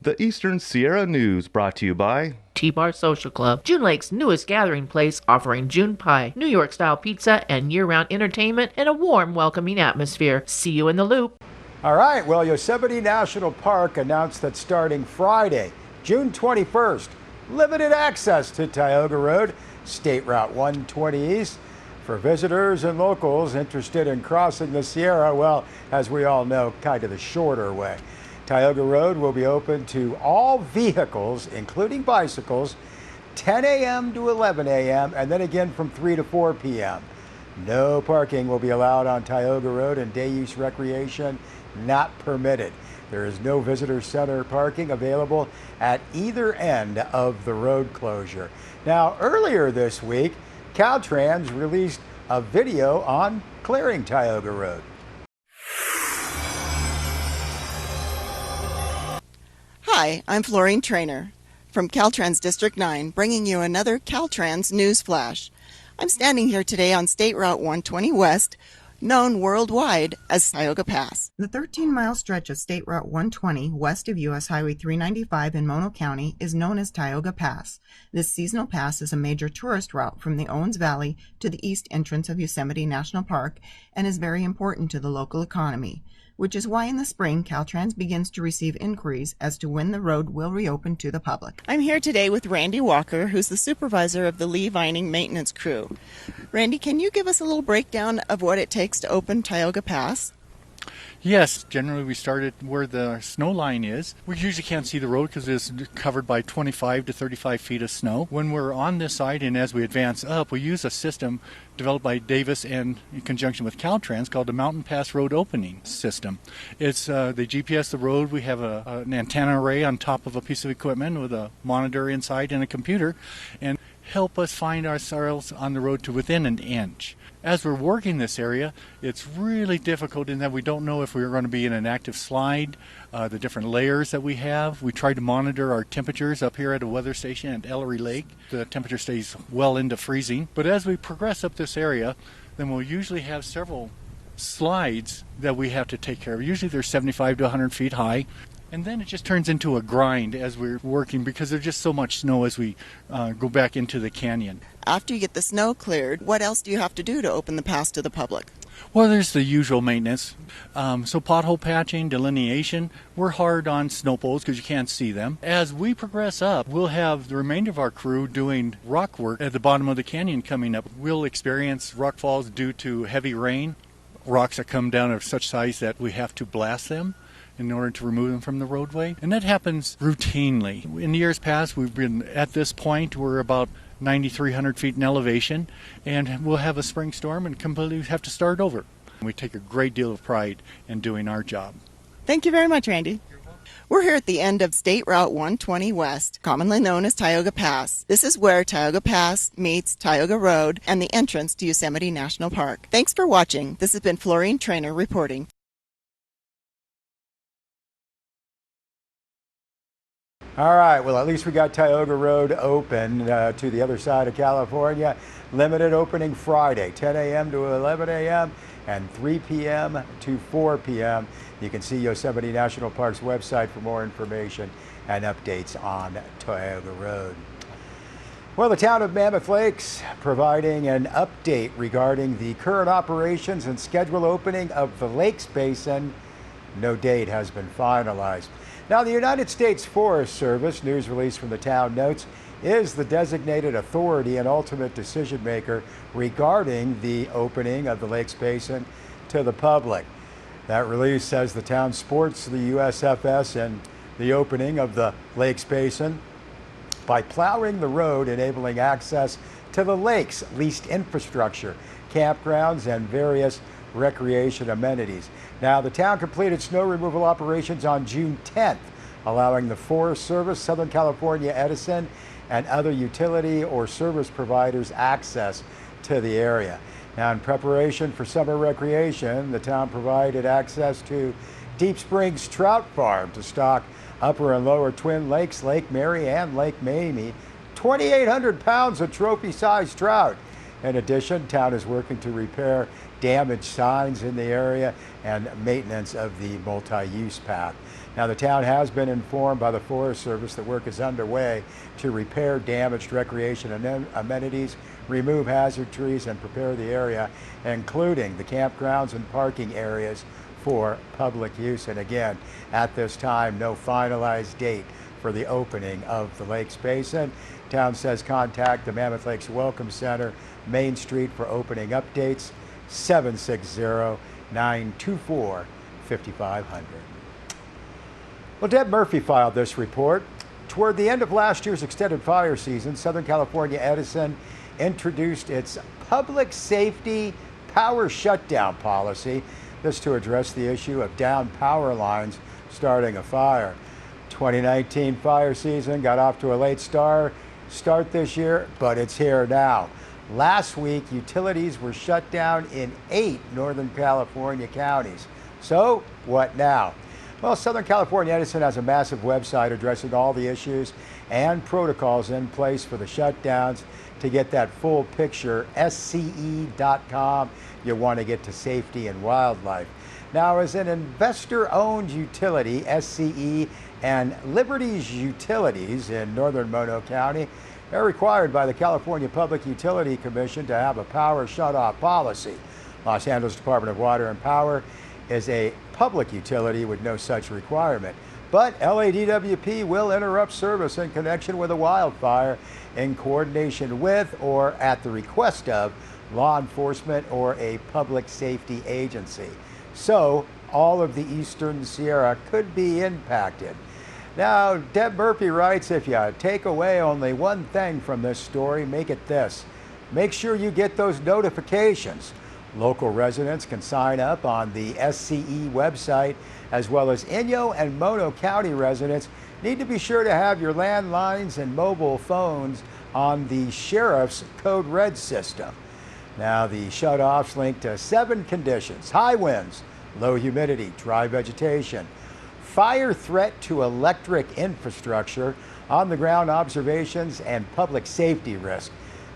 The Eastern Sierra News brought to you by T-Bar Social Club, June Lake's newest gathering place, offering June pie, New York-style pizza, and year-round entertainment in a warm, welcoming atmosphere. See you in the loop. All right, well, Yosemite National Park announced that starting Friday, June 21st, limited access to Tioga Road, State Route 120 East, for visitors and locals interested in crossing the Sierra, well, as we all know, kind of the shorter way. Tioga Road will be open to all vehicles, including bicycles, 10 a.m. to 11 a.m., and then again from 3 to 4 p.m. No parking will be allowed on Tioga Road, and day-use recreation not permitted. There is no visitor center parking available at either end of the road closure. Now, earlier this week, Caltrans released a video on clearing Tioga Road. Hi, I'm Florine Trainer from Caltrans District 9, bringing you another Caltrans News Flash. I'm standing here today on State Route 120 West, known worldwide as Tioga Pass. The 13-mile stretch of State Route 120 west of U.S. Highway 395 in Mono County is known as Tioga Pass. This seasonal pass is a major tourist route from the Owens Valley to the east entrance of Yosemite National Park and is very important to the local economy, which is why in the spring Caltrans begins to receive inquiries as to when the road will reopen to the public. I'm here today with Randy Walker, who's the supervisor of the Lee Vining maintenance crew. Randy, can you give us a little breakdown of what it takes to open Tioga Pass? Yes, generally we started where the snow line is. We usually can't see the road because it's covered by 25 to 35 feet of snow. When we're on this side and as we advance up, we use a system developed by Davis and in conjunction with Caltrans called the Mountain Pass Road Opening System. It's the GPS the road. We have an antenna array on top of a piece of equipment with a monitor inside and a computer, and help us find ourselves on the road to within an inch. As we're working this area, it's really difficult in that we don't know if we're going to be in an active slide, the different layers that we have. We try to monitor our temperatures up here at a weather station at Ellery Lake. The temperature stays well into freezing. But as we progress up this area, then we'll usually have several slides that we have to take care of. Usually they're 75 to 100 feet high. And then it just turns into a grind as we're working because there's just so much snow as we go back into the canyon. After you get the snow cleared, what else do you have to do to open the pass to the public? Well, there's the usual maintenance. So pothole patching, delineation. We're hard on snow poles because you can't see them. As we progress up, we'll have the remainder of our crew doing rock work at the bottom of the canyon coming up. We'll experience rock falls due to heavy rain, rocks that come down of such size that we have to blast them in order to remove them from the roadway. And that happens routinely. In years past, we've been at this point, we're about 9,300 feet in elevation, and we'll have a spring storm and completely have to start over. We take a great deal of pride in doing our job. Thank you very much, Randy. We're here at the end of State Route 120 West, commonly known as Tioga Pass. This is where Tioga Pass meets Tioga Road and the entrance to Yosemite National Park. Thanks for watching. This has been Florine Trainer reporting. All right, well, at least we got Tioga Road open to the other side of California. Limited opening Friday, 10 a.m. to 11 a.m. and 3 p.m. to 4 p.m. You can see Yosemite National Park's website for more information and updates on Tioga Road. Well, the town of Mammoth Lakes providing an update regarding the current operations and scheduled opening of the Lakes Basin. No date has been finalized. Now, the United States Forest Service, news release from the town notes, is the designated authority and ultimate decision maker regarding the opening of the Lakes Basin to the public. That release says the town supports the USFS and the opening of the Lakes Basin by plowing the road, enabling access to the lake's leased infrastructure, campgrounds, and various recreation amenities. Now, the town completed snow removal operations on June 10th, allowing the Forest Service, Southern California Edison, and other utility or service providers access to the area. Now, in preparation for summer recreation, the town provided access to Deep Springs Trout Farm to stock Upper and Lower Twin Lakes, Lake Mary, and Lake Mamie, 2,800 pounds of trophy-sized trout. In addition, town is working to repair damaged signs in the area and maintenance of the multi-use path. Now, the town has been informed by the Forest Service that work is underway to repair damaged recreation and amenities, remove hazard trees, and prepare the area, including the campgrounds and parking areas for public use. And again, at this time, no finalized date for the opening of the Lakes Basin. Town says contact the Mammoth Lakes Welcome Center, Main Street, for opening updates, 760-924-5500. Well, Deb Murphy filed this report. Toward the end of last year's extended fire season, Southern California Edison introduced its public safety power shutdown policy. This to address the issue of downed power lines starting a fire. 2019 fire season got off to a late start this year, but it's here now. Last week, utilities were shut down in 8 Northern California counties. So, what now? Well, Southern California Edison has a massive website addressing all the issues and protocols in place for the shutdowns. To get that full picture, SCE.com. You want to get to safety and wildlife. Now, as an investor-owned utility, SCE and Liberty's Utilities in northern Mono County are required by the California Public Utility Commission to have a power shutoff policy. Los Angeles Department of Water and Power is a public utility with no such requirement. But LADWP will interrupt service in connection with a wildfire in coordination with or at the request of law enforcement or a public safety agency. So all of the Eastern Sierra could be impacted. Now, Deb Murphy writes, if you take away only one thing from this story, make it this. Make sure you get those notifications. Local residents can sign up on the SCE website, as well as Inyo and Mono County residents need to be sure to have your landlines and mobile phones on the Sheriff's Code Red system. Now, the shutoffs link to 7 conditions: high winds, low humidity, dry vegetation, fire threat to electric infrastructure, on-the-ground observations, and public safety risk.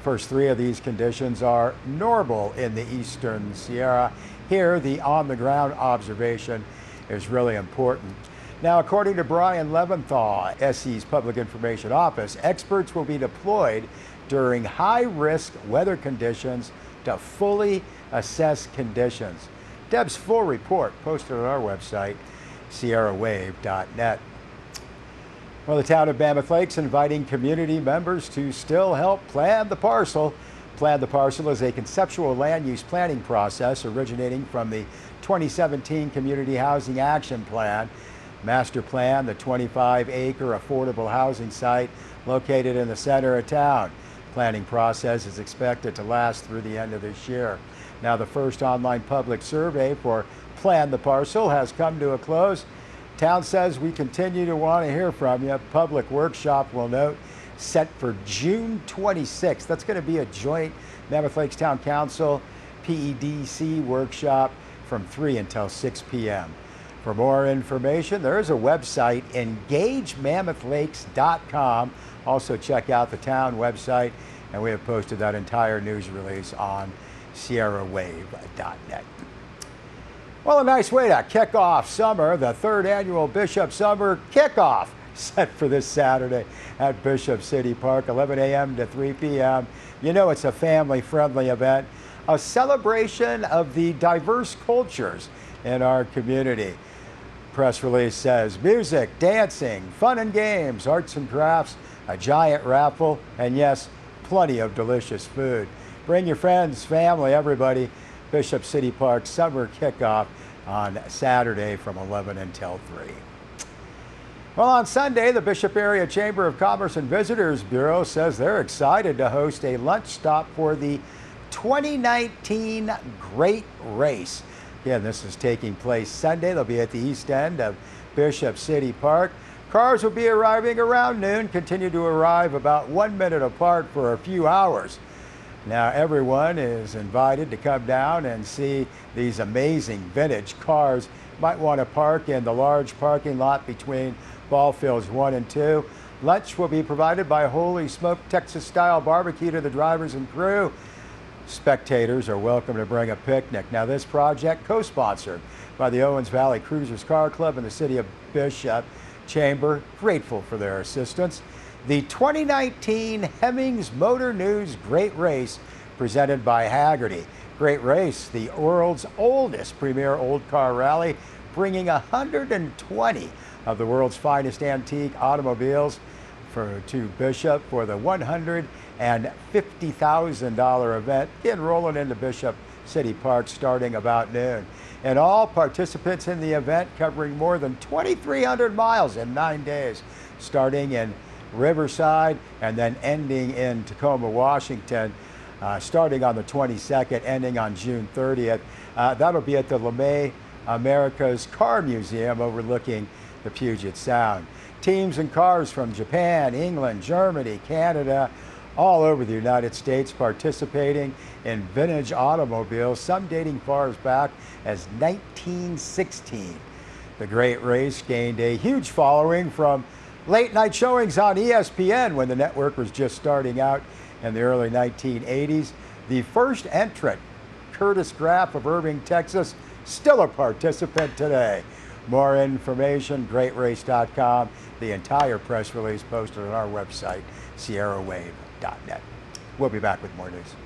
First 3 of these conditions are normal in the Eastern Sierra. Here, the on-the-ground observation is really important. Now, according to Brian Leventhal, SCE's Public Information Office, experts will be deployed during high-risk weather conditions to fully assess conditions. Deb's full report posted on our website, sierrawave.net. Well, the town of Mammoth Lakes inviting community members to still help plan the parcel. Plan the Parcel is a conceptual land use planning process originating from the 2017 Community Housing Action Plan. Master plan, the 25-acre affordable housing site located in the center of town. Planning process is expected to last through the end of this year. Now, the first online public survey for Plan the Parcel has come to a close. Town says we continue to want to hear from you. Public workshop, will note, set for June 26th. That's going to be a joint Mammoth Lakes Town Council PEDC workshop from 3 until 6 p.m. For more information, there is a website, engagemammoth.lakes.com. Also check out the town website, and we have posted that entire news release on sierrawave.net. Well, a nice way to kick off summer, the 3rd annual Bishop Summer Kickoff, set for this Saturday at Bishop City Park, 11 a.m. to 3 p.m. You know it's a family-friendly event, a celebration of the diverse cultures in our community. Press release says music, dancing, fun and games, arts and crafts, a giant raffle, and yes, plenty of delicious food. Bring your friends, family, everybody. Bishop City Park Summer Kickoff on Saturday from 11 until 3. Well, on Sunday, the Bishop Area Chamber of Commerce and Visitors Bureau says they're excited to host a lunch stop for the 2019 Great Race. Again, this is taking place Sunday. They'll be at the east end of Bishop City Park. Cars will be arriving around noon, continue to arrive about 1 minute apart for a few hours. Now, everyone is invited to come down and see these amazing vintage cars. Might want to park in the large parking lot between ball fields 1 and 2. Lunch will be provided by Holy Smoke Texas-style barbecue to the drivers and crew. Spectators are welcome to bring a picnic. Now, this project co-sponsored by the Owens Valley Cruisers Car Club and the City of Bishop. Chamber grateful for their assistance. The 2019 Hemmings Motor News Great Race presented by Hagerty. Great Race, the world's oldest premier old car rally, bringing 120 of the world's finest antique automobiles to Bishop for the $150,000 event. Get rolling into Bishop City Park starting about noon. And all participants in the event covering more than 2,300 miles in 9 days, starting in Riverside and then ending in Tacoma, Washington, starting on the 22nd, ending on June 30th. That'll be at the LeMay America's Car Museum overlooking the Puget Sound. Teams and cars from Japan, England, Germany, Canada, all over the United States participating in vintage automobiles, some dating far as back as 1916. The Great Race gained a huge following from late night showings on ESPN when the network was just starting out in the early 1980s. The first entrant, Curtis Graff of Irving, Texas, still a participant today. More information, greatrace.com. The entire press release posted on our website, sierrawave.net. We'll be back with more news.